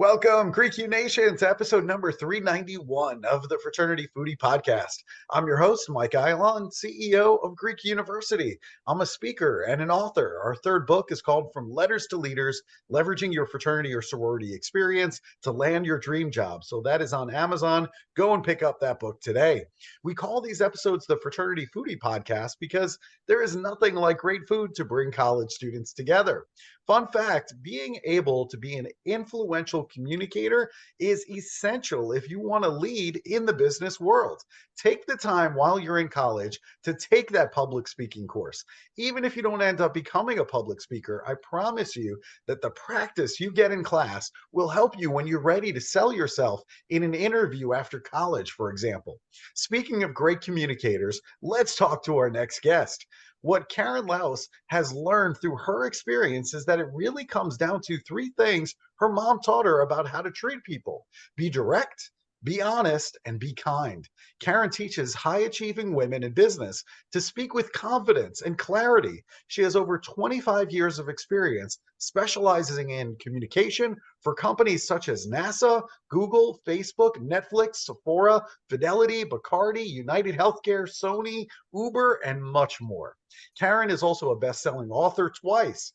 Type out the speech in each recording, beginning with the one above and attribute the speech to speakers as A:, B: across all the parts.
A: Welcome, Greek U Nation, to episode number 391 of the Fraternity Foodie Podcast. I'm your host, Mike Eilon, CEO of Greek University. I'm a speaker and an author. Our third book is called From Letters to Leaders, Leveraging Your Fraternity or Sorority Experience to Land Your Dream Job. So that is on Amazon. Go and pick up that book today. We call these episodes the Fraternity Foodie Podcast because there is nothing like great food to bring college students together. Fun fact, being able to be an influential communicator is essential if you want to lead in the business world. Take the time while you're in college to take that public speaking course. Even if you don't end up becoming a public speaker, I promise you that the practice you get in class will help you when you're ready to sell yourself in an interview after college, for example. Speaking of great communicators, let's talk to our next guest. What Karen Laos has learned through her experience is that it really comes down to three things her mom taught her about how to treat people: be direct, be honest, and be kind. Karen teaches high-achieving women in business to speak with confidence and clarity. She has over 25 years of experience specializing in communication for companies such as NASA, Google, Facebook, Netflix, Sephora, Fidelity, Bacardi, United Healthcare, Sony, Uber, and much more. Karen is also a best-selling author twice.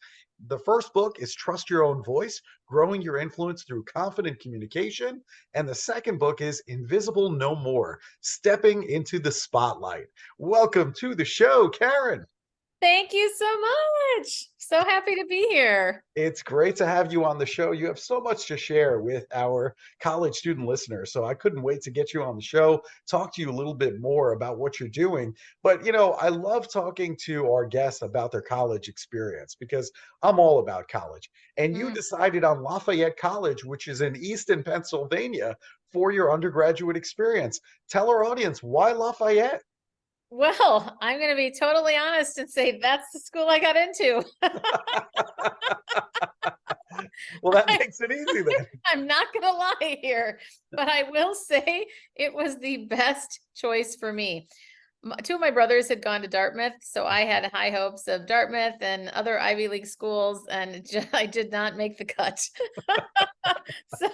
A: The first book is Trust Your Own Voice, Growing Your Influence Through Confident Communication. And the second book is Invisible No More, Stepping into the Spotlight. Welcome to the show, Karen.
B: Thank you so much. So happy to be here.
A: It's great to have you on the show. You have so much to share with our college student listeners. So I couldn't wait to get you on the show, talk to you a little bit more about what you're doing. But, I love talking to our guests about their college experience because I'm all about college. And you decided on Lafayette College, which is in Easton, Pennsylvania, for your undergraduate experience. Tell our audience, why Lafayette?
B: Well, I'm going to be totally honest and say that's the school I got into.
A: Well, that makes it easy then.
B: I'm not going to lie here, but I will say it was the best choice for me. Two of my brothers had gone to Dartmouth, so I had high hopes of Dartmouth and other Ivy League schools, and I did not make the cut. So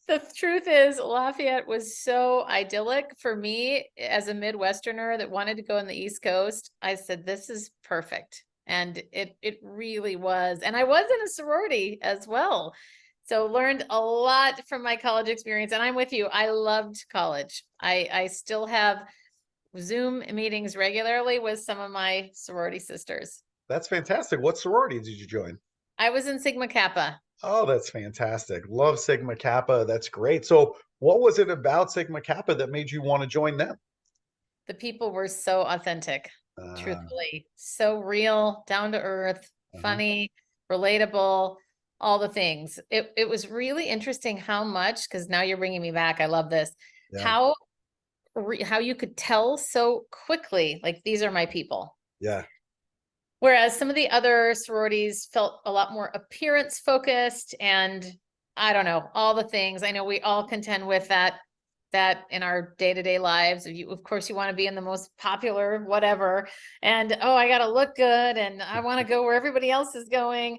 B: the truth is, Lafayette was so idyllic for me as a Midwesterner that wanted to go on the East Coast. I said, this is perfect. And it really was. And I was in a sorority as well. So learned a lot from my college experience. And I'm with you. I loved college. I still have Zoom meetings regularly with some of my sorority sisters.
A: That's fantastic. What sorority did you join?
B: I was in Sigma Kappa.
A: Oh, that's fantastic. Love Sigma Kappa. That's great. So what was it about Sigma Kappa that made you want to join them?
B: The people were so authentic, truthfully, so real, down to earth, funny, relatable, all the things. It was really interesting how much, because now you're bringing me back. I love this. Yeah. How you could tell so quickly, like, these are my people.
A: Yeah.
B: Whereas some of the other sororities felt a lot more appearance focused, and I don't know, all the things. I know we all contend with that in our day-to-day lives. Of course, you want to be in the most popular, whatever. And, I got to look good, and I want to go where everybody else is going.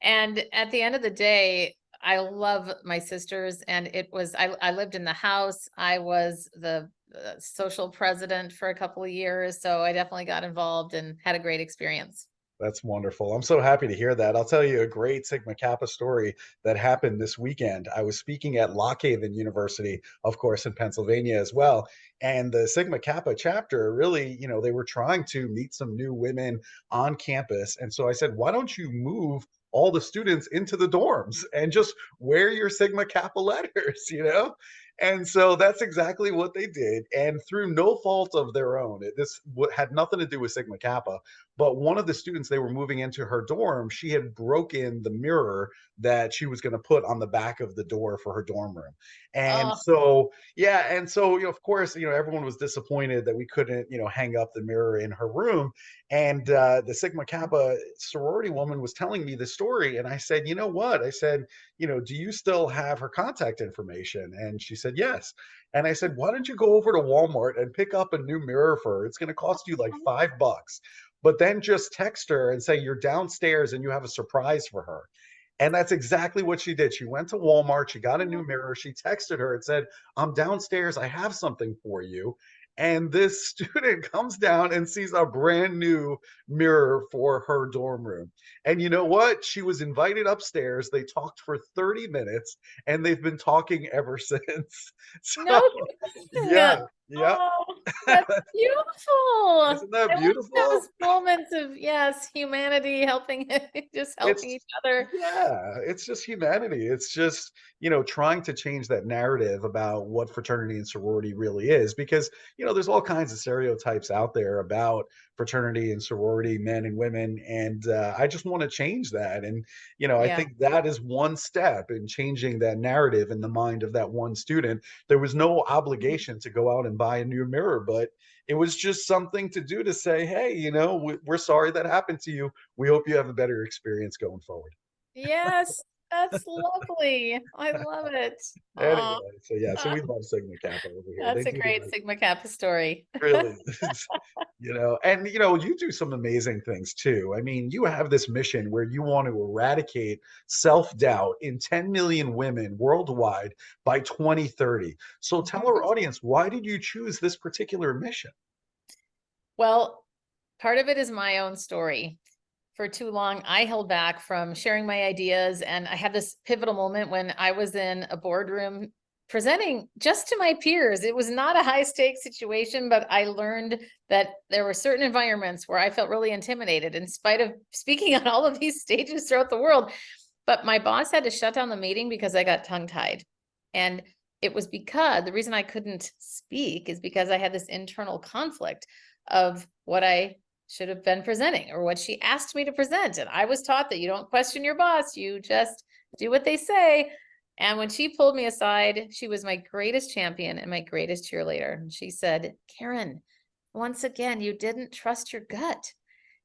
B: And at the end of the day, I love my sisters. And I lived in the house. I was the social president for a couple of years. So I definitely got involved and had a great experience.
A: That's wonderful. I'm so happy to hear that. I'll tell you a great Sigma Kappa story that happened this weekend. I was speaking at Lock Haven University, of course, in Pennsylvania as well. And the Sigma Kappa chapter really, they were trying to meet some new women on campus. And so I said, why don't you move all the students into the dorms and just wear your Sigma Kappa letters, And so that's exactly what they did. And through no fault of their own, this had nothing to do with Sigma Kappa. but one of the students, they were moving into her dorm, she had broken the mirror that she was going to put on the back of the door for her dorm room. And
B: Oh,
A: so, yeah, and so, of course, everyone was disappointed that we couldn't, hang up the mirror in her room. And the Sigma Kappa sorority woman was telling me the story, and I said, you know what? I said, do you still have her contact information? And she said, yes. And I said, why don't you go over to Walmart and pick up a new mirror for her? It's going to cost you like $5, but then just text her and say you're downstairs and you have a surprise for her. And that's exactly what she did. She went to Walmart, she got a new mirror, she texted her and said, I'm downstairs, I have something for you. And this student comes down and sees a brand new mirror for her dorm room. And you know what? She was invited upstairs. They talked for 30 minutes and they've been talking ever since.
B: no
A: So,
B: kidding.
A: yeah, yeah.
B: Oh, that's beautiful.
A: Isn't that
B: I love
A: beautiful?
B: those moments of, yes, humanity helping, just helping
A: It's
B: each other.
A: Yeah, it's just humanity. It's just, trying to change that narrative about what fraternity and sorority really is because, there's all kinds of stereotypes out there about fraternity and sorority, men and women, and I just want to change that. And, I
B: Yeah.
A: think that is one step in changing that narrative in the mind of that one student. There was no obligation to go out and buy a new mirror, but it was just something to do to say, hey, we're sorry that happened to you. We hope you have a better experience going forward.
B: Yes, that's lovely. I love it. Oh,
A: Anyway, so yeah, so we love Sigma Kappa over here. They
B: that's a
A: do the
B: great
A: right,
B: Sigma Kappa story.
A: really, and you do some amazing things too. I mean, you have this mission where you want to eradicate self-doubt in 10 million women worldwide by 2030. So tell our audience, why did you choose this particular mission?
B: Well, part of it is my own story. For too long, I held back from sharing my ideas. And I had this pivotal moment when I was in a boardroom presenting just to my peers. It was not a high stakes situation, but I learned that there were certain environments where I felt really intimidated in spite of speaking on all of these stages throughout the world. But my boss had to shut down the meeting because I got tongue tied. And it was because the reason I couldn't speak is because I had this internal conflict of what I should have been presenting or what she asked me to present. And I was taught that you don't question your boss, you just do what they say. And when she pulled me aside, she was my greatest champion and my greatest cheerleader. And she said, Karen, once again, you didn't trust your gut.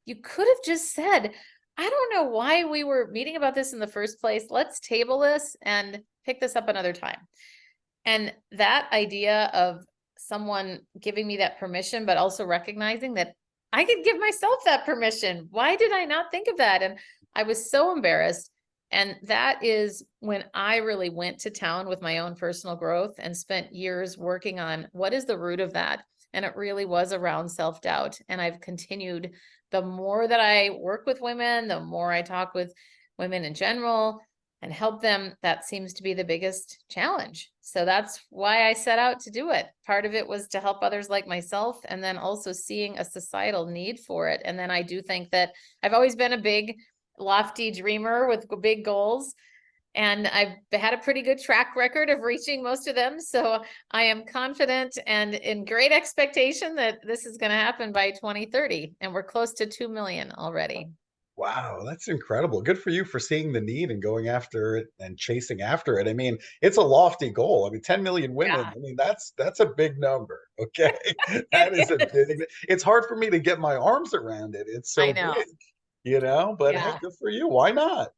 B: You could have just said, I don't know why we were meeting about this in the first place. Let's table this and pick this up another time. And that idea of someone giving me that permission, but also recognizing that I could give myself that permission. Why did I not think of that? And I was so embarrassed. And that is when I really went to town with my own personal growth and spent years working on what is the root of that. And it really was around self-doubt. And I've continued, the more that I work with women, the more I talk with women in general and help them, that seems to be the biggest challenge. So that's why I set out to do it. Part of it was to help others like myself, and then also seeing a societal need for it. And then I do think that I've always been a big, lofty dreamer with big goals. And I've had a pretty good track record of reaching most of them. So I am confident and in great expectation that this is going to happen by 2030. And we're close to 2 million already.
A: Wow, that's incredible. Good for you for seeing the need and going after it and chasing after it. I mean, it's a lofty goal. I mean, 10 million women.
B: Yeah,
A: I mean, that's a big number. Okay. That
B: it
A: is a
B: is.
A: big, it's hard for me to get my arms around it. It's
B: I
A: so
B: know.
A: big, but hey,
B: Yeah.
A: good for you. Why not?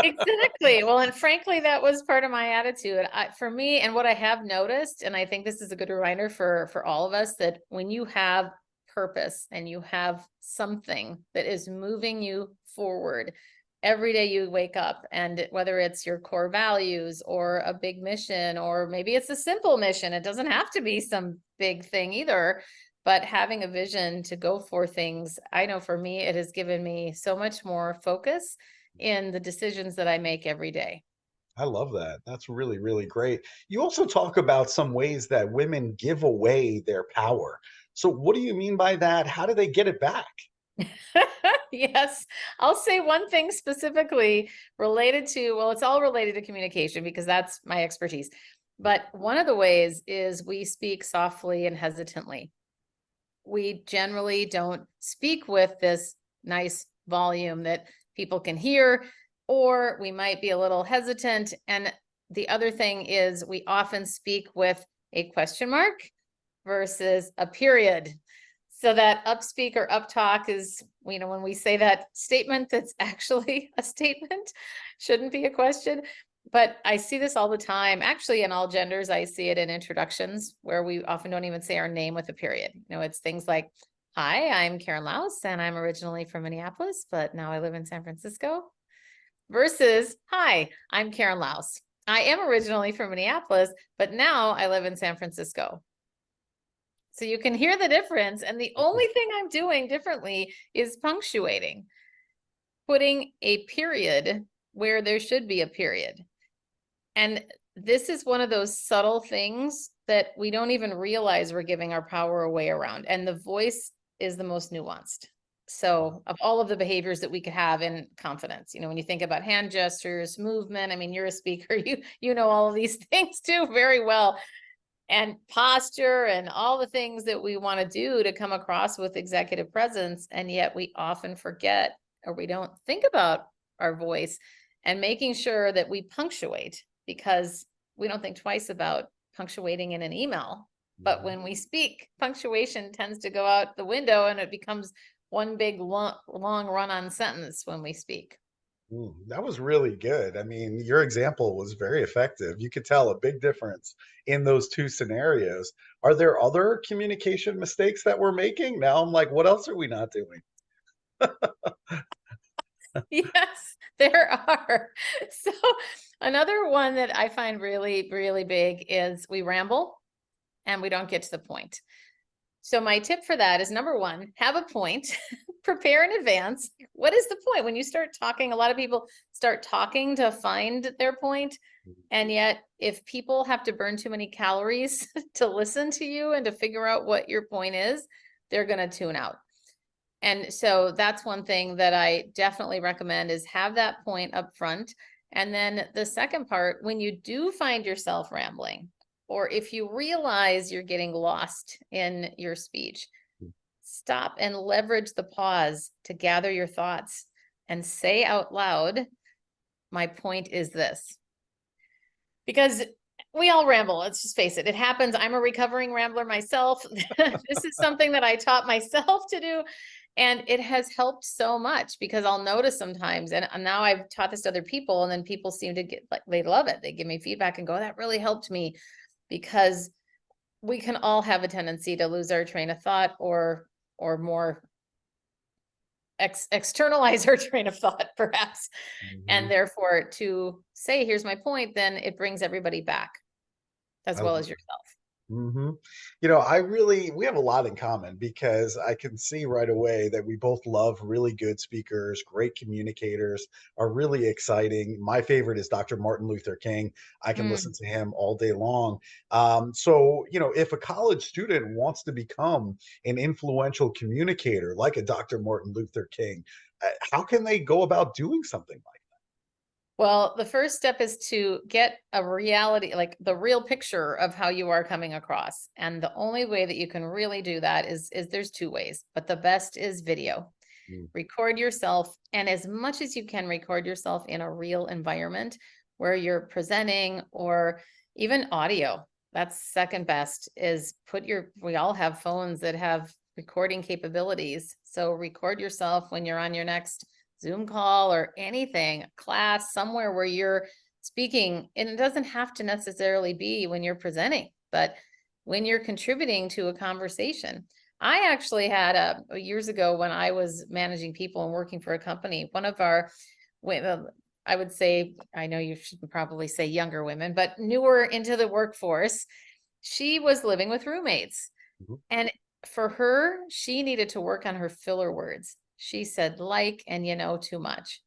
B: Exactly. Well, and frankly, that was part of my attitude. For me, and what I have noticed, and I think this is a good reminder for all of us, that when you have purpose and you have something that is moving you forward every day you wake up, and whether it's your core values or a big mission, or maybe it's a simple mission, it doesn't have to be some big thing either, but having a vision to go for things, I know for me, it has given me so much more focus in the decisions that I make every day.
A: I love that. That's really, really great. You also talk about some ways that women give away their power. So, what do you mean by that? How do they get it back?
B: Yes, I'll say one thing specifically related to, well, it's all related to communication because that's my expertise. But one of the ways is we speak softly and hesitantly. we generally don't speak with this nice volume that people can hear, or we might be a little hesitant. And the other thing is we often speak with a question mark versus a period. So that upspeak or uptalk is, when we say that statement, that's actually a statement, shouldn't be a question. But I see this all the time. Actually, in all genders, I see it in introductions where we often don't even say our name with a period. It's things like, hi, I'm Karen Laos, and I'm originally from Minneapolis, but now I live in San Francisco. Versus, hi, I'm Karen Laos. I am originally from Minneapolis, but now I live in San Francisco. So you can hear the difference. And the only thing I'm doing differently is punctuating, putting a period where there should be a period. And this is one of those subtle things that we don't even realize we're giving our power away around. And the voice is the most nuanced. So of all of the behaviors that we could have in confidence, when you think about hand gestures, movement, you're a speaker, you know all of these things too very well. And posture and all the things that we want to do to come across with executive presence. And yet we often forget, or we don't think about our voice and making sure that we punctuate, because we don't think twice about punctuating in an email. But when we speak, punctuation tends to go out the window and it becomes one big long run-on sentence when we speak.
A: That was really good. Your example was very effective. You could tell a big difference in those two scenarios. Are there other communication mistakes that we're making? Now I'm like, what else are we not doing?
B: Yes, there are. So another one that I find really, really big is we ramble and we don't get to the point. So my tip for that is, number one, have a point, prepare in advance. What is the point? When you start talking, a lot of people start talking to find their point. And yet if people have to burn too many calories to listen to you and to figure out what your point is, they're going to tune out. And so that's one thing that I definitely recommend, is have that point up front. And then the second part, when you do find yourself rambling, or if you realize you're getting lost in your speech, stop and leverage the pause to gather your thoughts and say out loud, my point is this. Because we all ramble. Let's just face it. It happens. I'm a recovering rambler myself. This is something that I taught myself to do. And it has helped so much, because I'll notice sometimes, and now I've taught this to other people, and then people seem to get like, they love it. They give me feedback and go, that really helped me. Because we can all have a tendency to lose our train of thought, or more externalize our train of thought, perhaps. And therefore to say, here's my point, then it brings everybody back as well as yourself.
A: We have a lot in common, because I can see right away that we both love really good speakers. Great communicators are really exciting. My favorite is Dr. Martin Luther King. I can listen to him all day long. So if a college student wants to become an influential communicator like a Dr. Martin Luther King, how can they go about doing something like that?
B: Well, the first step is to get a reality, like the real picture of how you are coming across. And the only way that you can really do that is there's two ways, but the best is video. Record yourself, and as much as you can, record yourself in a real environment where you're presenting, or even audio. That's second best, is we all have phones that have recording capabilities. So record yourself when you're on your next Zoom call or anything, class, somewhere where you're speaking. And it doesn't have to necessarily be when you're presenting, but when you're contributing to a conversation. I actually had years ago, when I was managing people and working for a company, one of our, I would say, I know you should probably say younger women, but newer into the workforce, she was living with roommates. And for her, she needed to work on her filler words. She said and too much.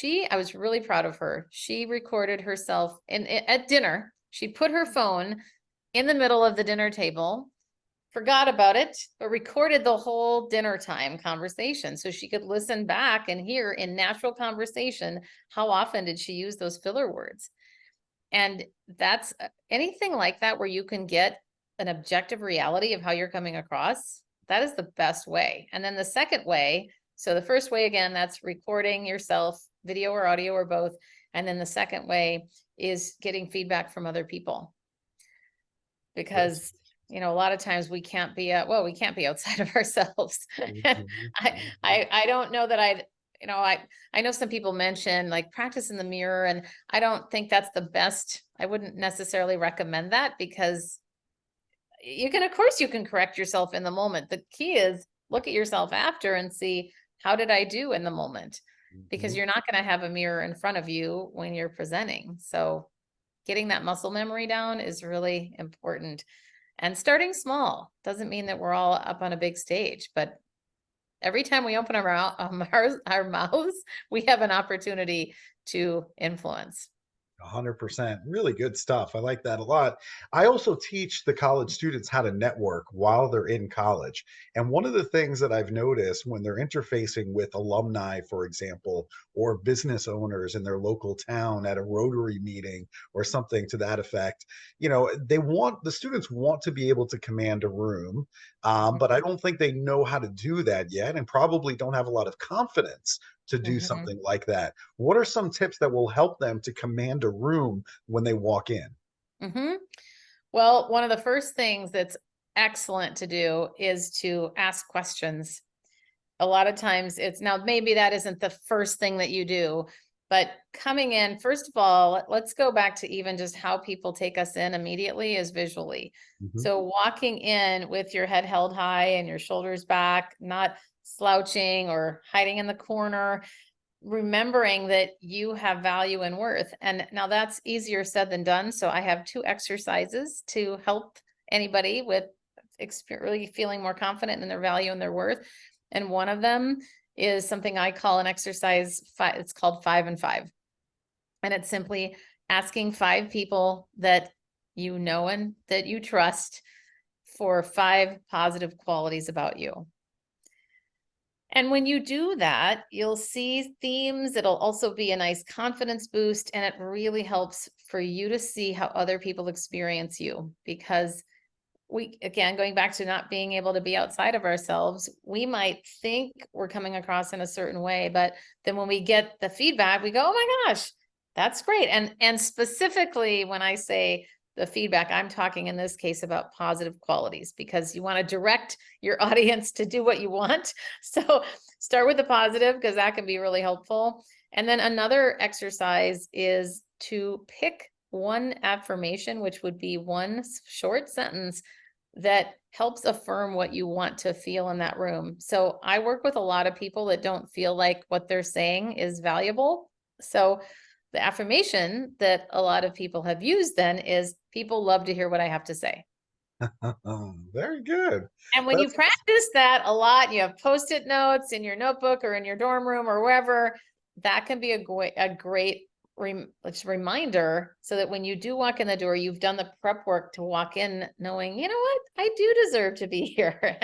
B: I was really proud of her. She recorded herself at dinner. She put her phone in the middle of the dinner table, forgot about it, but recorded the whole dinner time conversation so she could listen back and hear in natural conversation, how often did she use those filler words? And that's anything like that, where you can get an objective reality of how you're coming across. the best way. And then the second way, so the first way, again, that's recording yourself, video or audio or both. And then the second way is getting feedback from other people. Because, you know, a lot of times we can't be, we can't be outside of ourselves. I don't know that I know some people mention like practice in the mirror, and I don't think that's the best. I wouldn't necessarily recommend that, because of course you can correct yourself in the moment. The key is look at yourself after and see, how did I do in the moment? Because you're not going to have a mirror in front of you when you're presenting. So getting that muscle memory down is really important. And starting small doesn't mean that we're all up on a big stage, but every time we open our mouths, we have an opportunity to influence.
A: 100%. Really good stuff. I like that a lot. I also teach the college students how to network while they're in college. And one of the things that I've noticed when they're interfacing with alumni, for example, or business owners in their local town at a Rotary meeting or something to that effect, the students want to be able to command a room, but I don't think they know how to do that yet, and probably don't have a lot of confidence to do something like that. What are some tips that will help them to command a room when they walk in?
B: Well, one of the first things that's excellent to do is to ask questions. A lot of times maybe that isn't the first thing that you do, but coming in, first of all, let's go back to even just how people take us in immediately is visually. So walking in with your head held high and your shoulders back, not slouching or hiding in the corner, remembering that you have value and worth. And now that's easier said than done. So I have 2 exercises to help anybody with really feeling more confident in their value and their worth. And one of them is something I call an exercise. It's called 5 and 5. And it's simply asking 5 people that you know and that you trust for 5 positive qualities about you. And when you do that, you'll see themes. It'll also be a nice confidence boost, and it really helps for you to see how other people experience you. Because again, going back to not being able to be outside of ourselves, we might think we're coming across in a certain way, but then when we get the feedback, we go, oh my gosh, that's great. And specifically when I say the feedback, I'm talking in this case about positive qualities, because you want to direct your audience to do what you want. So start with the positive, because that can be really helpful. And then another exercise is to pick one affirmation, which would be one short sentence that helps affirm what you want to feel in that room. So I work with a lot of people that don't feel like what they're saying is valuable. So the affirmation that a lot of people have used then is, people love to hear what I have to say.
A: Very good.
B: And when you practice that a lot, you have Post-it notes in your notebook or in your dorm room or wherever, that can be a great reminder, so that when you do walk in the door, you've done the prep work to walk in knowing, you know what, I do deserve to be here.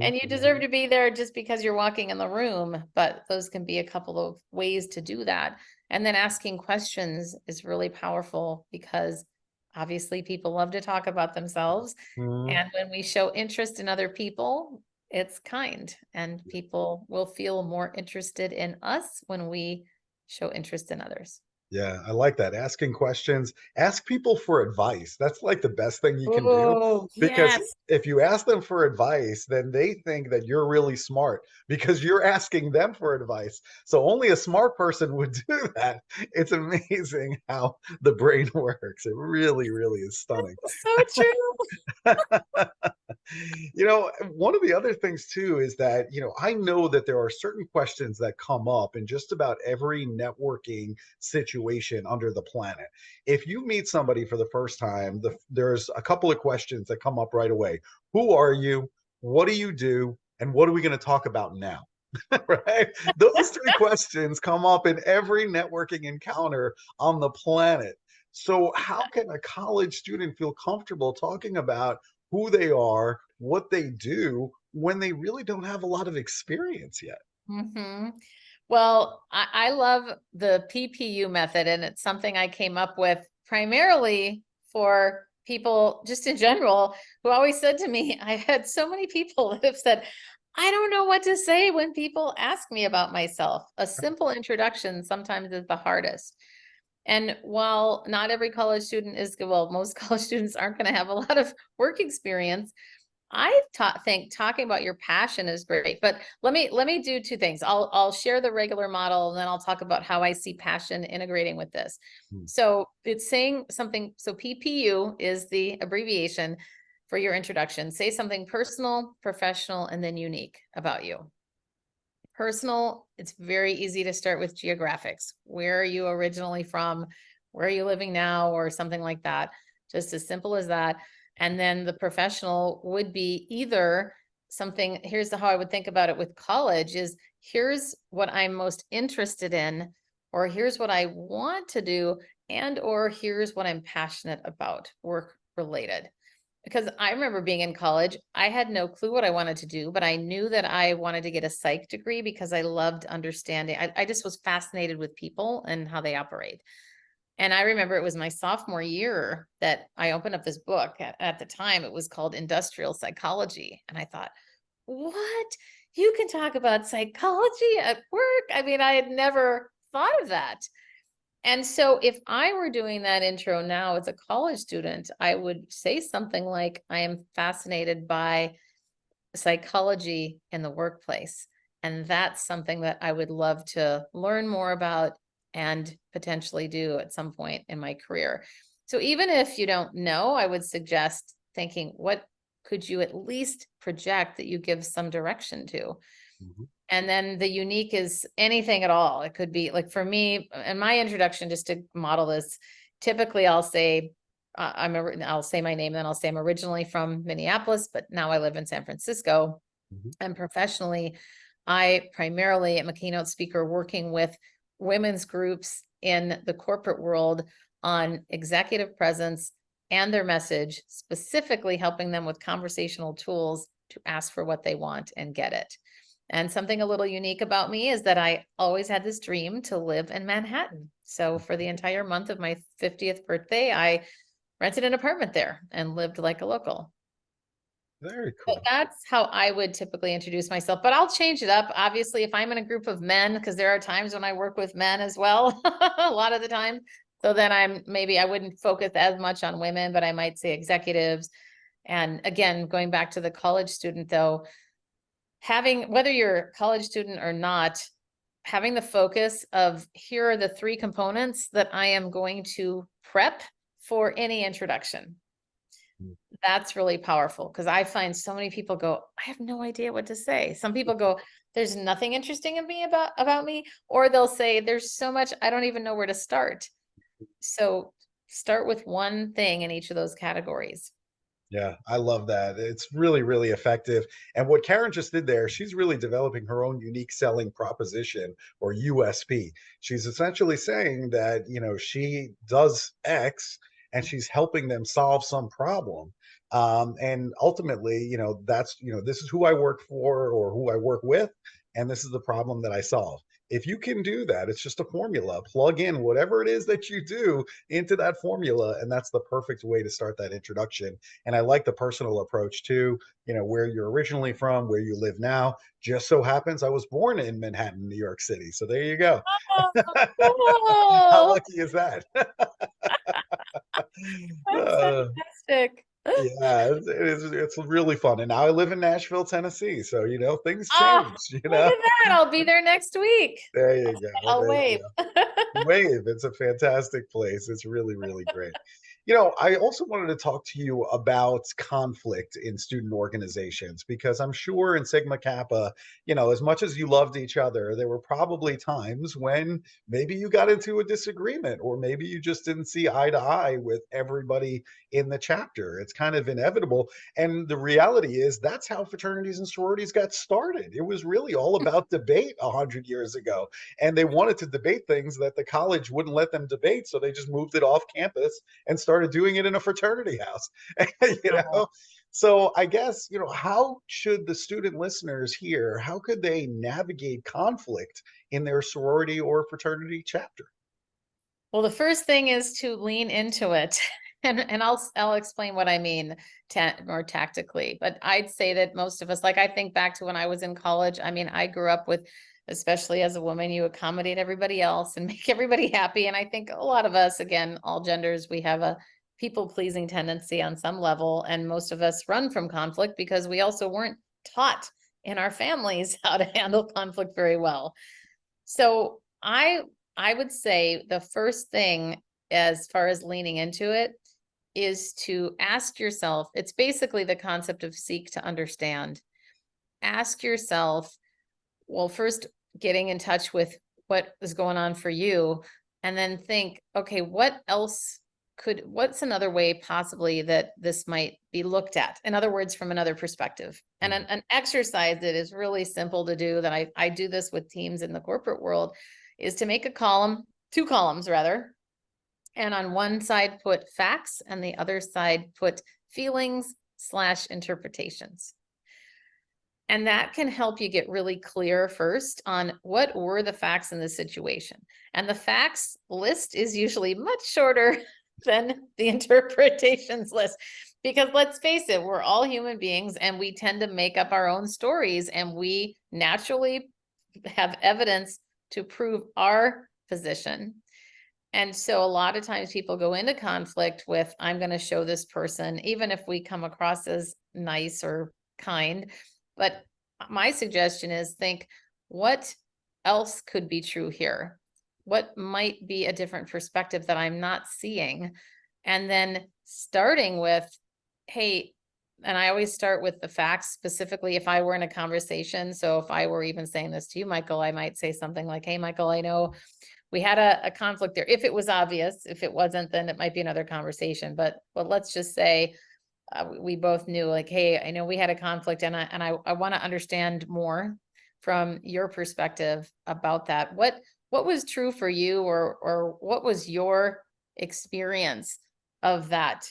B: And you deserve to be there just because you're walking in the room. But those can be a couple of ways to do that. And then asking questions is really powerful, because obviously people love to talk about themselves. And when we show interest in other people, it's kind, and people will feel more interested in us when we show interest in others.
A: Yeah, I like that. Asking questions, ask people for advice. That's like the best thing you can do, because
B: Yes.
A: if you ask them for advice, then they think that you're really smart because you're asking them for advice. So only a smart person would do that. It's amazing how the brain works. It really, really is stunning.
B: So true.
A: One of the other things too is that, I know that there are certain questions that come up in just about every networking situation under the planet. If you meet somebody for the first time, there's a couple of questions that come up right away. Who are you? What do you do? And what are we going to talk about now? Right? Those 3 questions come up in every networking encounter on the planet. So how can a college student feel comfortable talking about who they are, what they do, when they really don't have a lot of experience yet?
B: Well, I love the PPU method, and it's something I came up with primarily for people just in general who always said to me, I had so many people that have said, I don't know what to say when people ask me about myself. A simple introduction sometimes is the hardest. And while not every college student is, well, most college students aren't going to have a lot of work experience, think talking about your passion is great. But let me do two things. I'll share the regular model, and then I'll talk about how I see passion integrating with this. So it's saying something. So PPU is the abbreviation for your introduction. Say something personal, professional, and then unique about you. Personal, it's very easy to start with geographics. Where are you originally from? Where are you living now? Or something like that. Just as simple as that. And then the professional would be either something, here's how I would think about it with college is, here's what I'm most interested in, or here's what I want to do, and or here's what I'm passionate about, work related. Because I remember being in college, I had no clue what I wanted to do, but I knew that I wanted to get a psych degree because I loved understanding. I just was fascinated with people and how they operate. And I remember it was my sophomore year that I opened up this book. At the time, it was called Industrial Psychology. And I thought, what? You can talk about psychology at work? I mean, I had never thought of that. And so if I were doing that intro now as a college student, I would say something like, I am fascinated by psychology in the workplace. And that's something that I would love to learn more about and potentially do at some point in my career. So even if you don't know, I would suggest thinking, what could you at least project that you give some direction to? And then the unique is anything at all. It could be like, for me, in my introduction, just to model this, typically I'll say, I'll say my name, then I'll say I'm originally from Minneapolis, but now I live in San Francisco. And professionally, I primarily am a keynote speaker working with women's groups in the corporate world on executive presence and their message, specifically helping them with conversational tools to ask for what they want and get it. And something a little unique about me is that I always had this dream to live in Manhattan. So for the entire month of my 50th birthday, I rented an apartment there and lived like a local.
A: Very cool.
B: But that's how I would typically introduce myself, but I'll change it up. Obviously, if I'm in a group of men, because there are times when I work with men as well, a lot of the time. So then I wouldn't focus as much on women, but I might say executives. And again, going back to the college student though, whether you're a college student or not, having the focus of, here are the three components that I am going to prep for any introduction. That's really powerful, because I find so many people go, I have no idea what to say. Some people go, there's nothing interesting in me about me, or they'll say, there's so much, I don't even know where to start. So start with one thing in each of those categories.
A: Yeah, I love that. It's really, really effective. And what Karen just did there, she's really developing her own unique selling proposition, or USP. She's essentially saying that, she does X and she's helping them solve some problem. And ultimately, this is who I work for or who I work with, and this is the problem that I solve. If you can do that, it's just a formula. Plug in whatever it is that you do into that formula, and that's the perfect way to start that introduction. And I like the personal approach too, where you're originally from, where you live now. Just so happens I was born in Manhattan, New York City. So there you go. How
B: Oh,
A: lucky is that?
B: that's fantastic.
A: Yeah, it's really fun. And now I live in Nashville, Tennessee. So, things
B: Oh,
A: change,
B: look at that. I'll be there next week.
A: There you go.
B: I'll
A: There you
B: wave.
A: go. Wave. It's a fantastic place. It's really, really great. I also wanted to talk to you about conflict in student organizations, because I'm sure in Sigma Kappa, as much as you loved each other, there were probably times when maybe you got into a disagreement, or maybe you just didn't see eye to eye with everybody in the chapter. It's kind of inevitable. And the reality is that's how fraternities and sororities got started. It was really all about debate 100 years ago. And they wanted to debate things that the college wouldn't let them debate. So they just moved it off campus and started doing it in a fraternity house. you know so I guess, how should the student listeners here, how could they navigate conflict in their sorority or fraternity chapter?
B: Well, the first thing is to lean into it. And I'll explain what I mean more tactically, but I'd say that most of us, like I think back to when I was in college, I mean, I grew up with, especially as a woman, you accommodate everybody else and make everybody happy. And I think a lot of us, again, all genders, we have a people pleasing tendency on some level. And most of us run from conflict because we also weren't taught in our families how to handle conflict very well. So I would say the first thing as far as leaning into it is to ask yourself, it's basically the concept of seek to understand. Ask yourself, well, first getting in touch with what is going on for you, and then think, okay, what's another way possibly that this might be looked at? In other words, from another perspective. And an exercise that is really simple to do, that I do this with teams in the corporate world, is to make a column, 2 columns rather, and on one side put facts and the other side put feelings/interpretations. And that can help you get really clear first on what were the facts in this situation. And the facts list is usually much shorter than the interpretations list, because let's face it, we're all human beings and we tend to make up our own stories, and we naturally have evidence to prove our position. And so a lot of times people go into conflict with, I'm going to show this person, even if we come across as nice or kind. But my suggestion is think, what else could be true here? What might be a different perspective that I'm not seeing? And then starting with, hey, and I always start with the facts, specifically if I were in a conversation. So if I were even saying this to you, Michael, I might say something like, hey, Michael, I know we had a conflict there. If it was obvious, if it wasn't, then it might be another conversation. But let's just say we both knew, like, hey, I know we had a conflict, and I want to understand more from your perspective about that. What was true for you, or what was your experience of that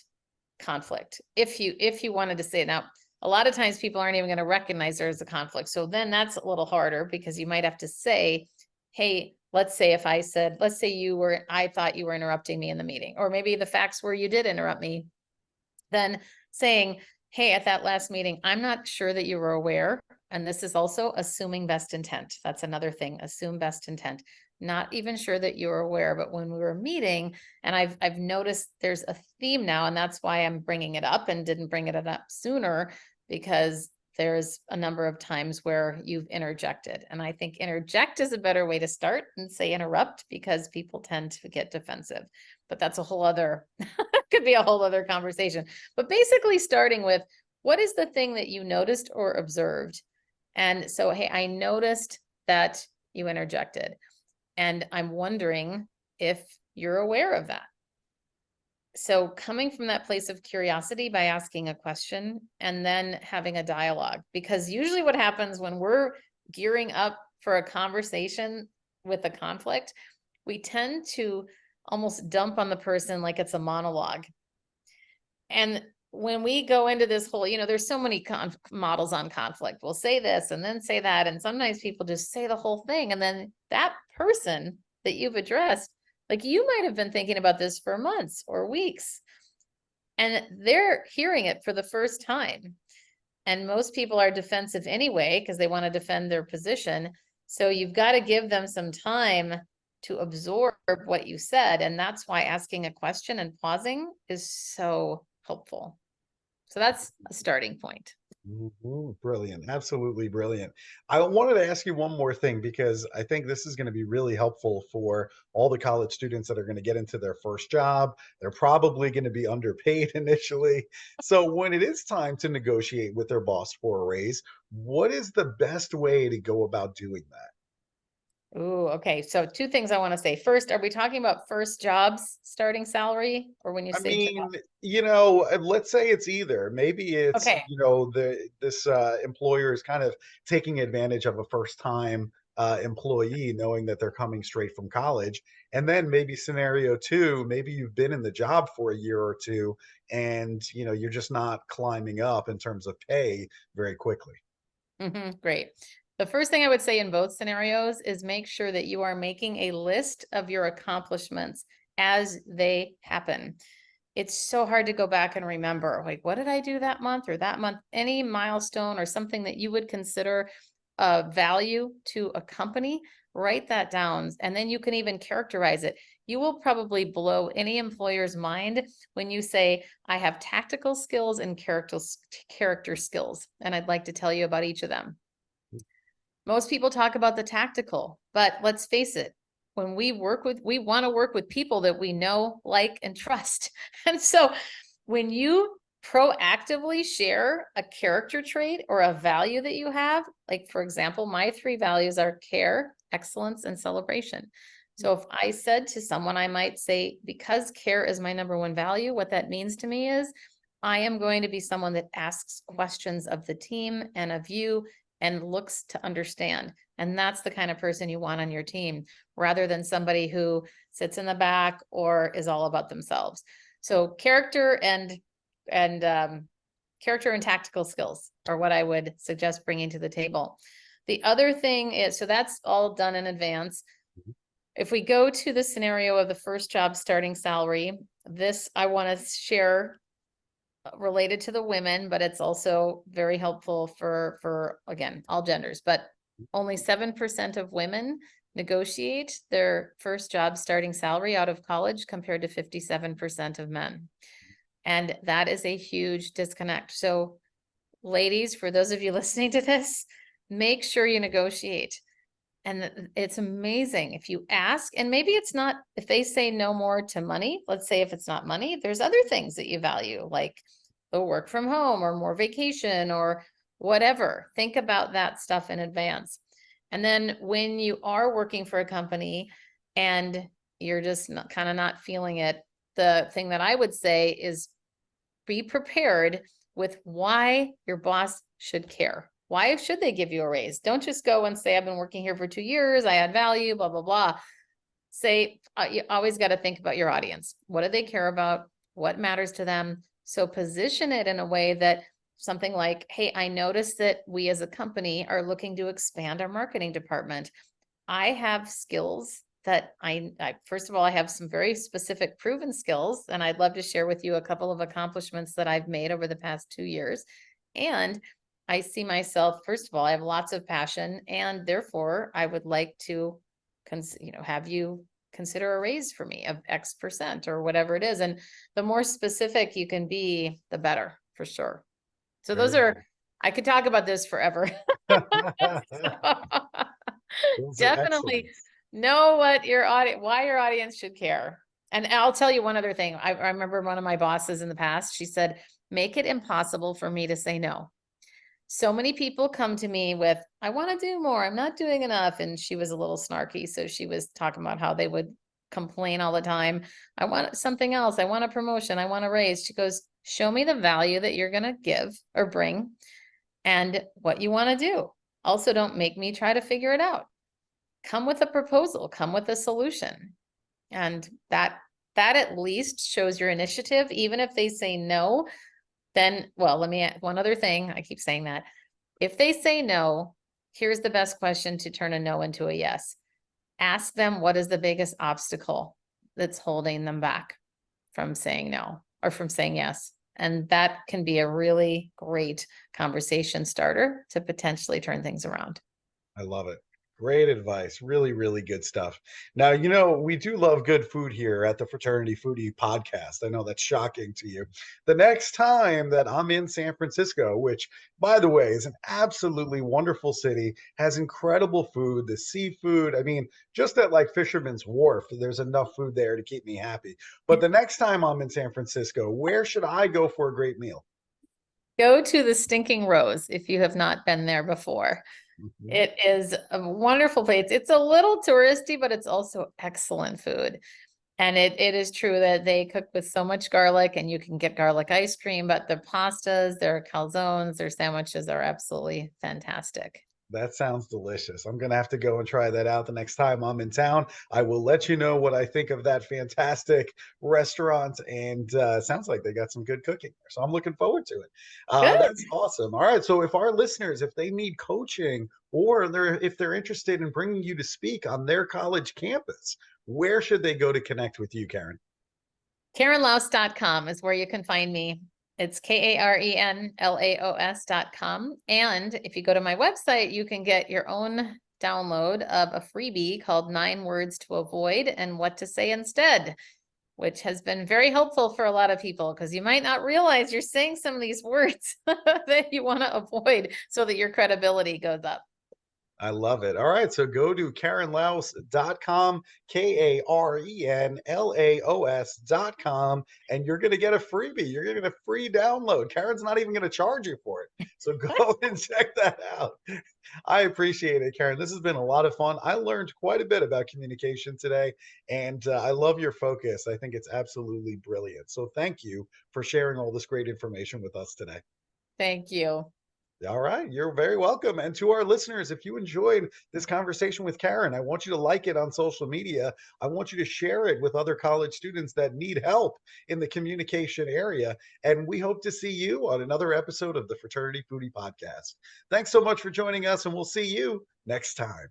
B: conflict? If you wanted to say it. Now, a lot of times people aren't even going to recognize there's a conflict. So then that's a little harder, because you might have to say, hey, let's say if I said, let's say I thought you were interrupting me in the meeting, or maybe the facts were you did interrupt me. Then saying, hey, at that last meeting, I'm not sure that you were aware. And this is also assuming best intent. That's another thing, assume best intent. Not even sure that you were aware, but when we were meeting, and I've noticed there's a theme now, and that's why I'm bringing it up and didn't bring it up sooner, because there's a number of times where you've interjected. And I think interject is a better way to start than say interrupt, because people tend to get defensive. But that's a whole other, could be a whole other conversation. But basically starting with, what is the thing that you noticed or observed? And so, hey, I noticed that you interjected, and I'm wondering if you're aware of that. So coming from that place of curiosity by asking a question and then having a dialogue, because usually what happens when we're gearing up for a conversation with a conflict, we tend to almost dump on the person like it's a monologue. And when we go into this whole, there's so many models on conflict. We'll say this and then say that. And sometimes people just say the whole thing. And then that person that you've addressed, like, you might have been thinking about this for months or weeks, and they're hearing it for the first time. And most people are defensive anyway, because they want to defend their position. So you've got to give them some time to absorb what you said. And that's why asking a question and pausing is so helpful. So that's a starting point.
A: Brilliant. Absolutely brilliant. I wanted to ask you one more thing, because I think this is going to be really helpful for all the college students that are going to get into their first job. They're probably going to be underpaid initially. So when it is time to negotiate with their boss for a raise, what is the best way to go about doing that?
B: Ooh, okay. So 2 things I want to say. First, are we talking about first jobs starting salary, or when you
A: I
B: say job?
A: mean, let's say it's either. Maybe it's,
B: Okay.
A: this employer is kind of taking advantage of a first time employee, knowing that they're coming straight from college. And then maybe scenario 2, maybe you've been in the job for a year or 2, and you're just not climbing up in terms of pay very quickly.
B: Great. The first thing I would say in both scenarios is make sure that you are making a list of your accomplishments as they happen. it's so hard to go back and remember, like, what did I do that month or that month? Any milestone or something that you would consider a value to a company, write that down. And then you can even characterize it. You will probably blow any employer's mind when you say, I have tactical skills and character skills. And I'd like to tell you about each of them. Most people talk about the tactical, but let's face it, when we want to work with people that we know, like, and trust. And so when you proactively share a character trait or a value that you have, like, for example, my 3 values are care, excellence, and celebration. So if I said to someone, I might say, because care is my number 1 value, what that means to me is I am going to be someone that asks questions of the team and of you and looks to understand. And that's the kind of person you want on your team, rather than somebody who sits in the back or is all about themselves. So character and tactical skills are what I would suggest bringing to the table. The other thing is, so that's all done in advance. If we go to the scenario of the first job starting salary, this I want to share related to the women, but it's also very helpful for again, all genders, but only 7% of women negotiate their first job starting salary out of college compared to 57% of men. And that is a huge disconnect. So ladies, for those of you listening to this, make sure you negotiate. And it's amazing if you ask, and maybe it's not, if they say no more to money, let's say if it's not money, there's other things that you value, like the work from home or more vacation or whatever. Think about that stuff in advance. And then when you are working for a company and you're just kind of not feeling it, the thing that I would say is be prepared with why your boss should care. Why should they give you a raise? Don't just go and say, I've been working here for 2 years, I add value, blah, blah, blah. Say, you always got to think about your audience. What do they care about? What matters to them? So position it in a way that something like, hey, I noticed that we as a company are looking to expand our marketing department. I have skills that I first of all, I have some very specific proven skills, and I'd love to share with you a couple of accomplishments that I've made over the past 2 years. And I see myself, first of all, I have lots of passion, and therefore I would like to, have you consider a raise for me of X% or whatever it is. And the more specific you can be, the better, for sure. So those are, I could talk about this forever. Definitely know what your audience, why your audience should care. And I'll tell you one other thing. I remember one of my bosses in the past, she said, make it impossible for me to say no. So many people come to me with, I want to do more, I'm not doing enough. And she was a little snarky. So she was talking about how they would complain all the time. I want something else. I want a promotion. I want a raise. She goes, show me the value that you're going to give or bring and what you want to do. Also, don't make me try to figure it out. Come with a proposal, come with a solution. And that at least shows your initiative. Even if they say no, then, well, let me add one other thing. I keep saying that. If they say no, here's the best question to turn a no into a yes. Ask them, what is the biggest obstacle that's holding them back from saying no or from saying yes? And that can be a really great conversation starter to potentially turn things around.
A: I love it. Great advice. Really, really good stuff. Now, we do love good food here at the Fraternity Foodie Podcast. I know that's shocking to you. The next time that I'm in San Francisco, which, by the way, is an absolutely wonderful city, has incredible food, the seafood. I mean, just at like Fisherman's Wharf, there's enough food there to keep me happy. But the next time I'm in San Francisco, where should I go for a great meal?
B: Go to the Stinking Rose if you have not been there before. Mm-hmm. It is a wonderful place. It's a little touristy, but it's also excellent food. And it is true that they cook with so much garlic, and you can get garlic ice cream, but their pastas, their calzones, their sandwiches are absolutely fantastic.
A: That sounds delicious. I'm going to have to go and try that out the next time I'm in town. I will let you know what I think of that fantastic restaurant. And sounds like they got some good cooking there. So I'm looking forward to it. That's awesome. All right. So if our listeners, if they need coaching or if they're interested in bringing you to speak on their college campus, where should they go to connect with you, Karen?
B: KarenLaos.com is where you can find me. It's KarenLaos.com. And if you go to my website, you can get your own download of a freebie called 9 Words to Avoid and What to Say Instead, which has been very helpful for a lot of people because you might not realize you're saying some of these words that you want to avoid so that your credibility goes up.
A: I love it. All right. So go to KarenLaos.com, KarenLaos.com, and you're going to get a freebie. You're going to get a free download. Karen's not even going to charge you for it. So go and check that out. I appreciate it, Karen. This has been a lot of fun. I learned quite a bit about communication today, and I love your focus. I think it's absolutely brilliant. So thank you for sharing all this great information with us today.
B: Thank you.
A: All right, you're very welcome. And to our listeners, if you enjoyed this conversation with Karen, I want you to like it on social media. I want you to share it with other college students that need help in the communication area. And we hope to see you on another episode of the Fraternity Foodie Podcast. Thanks so much for joining us, and we'll see you next time.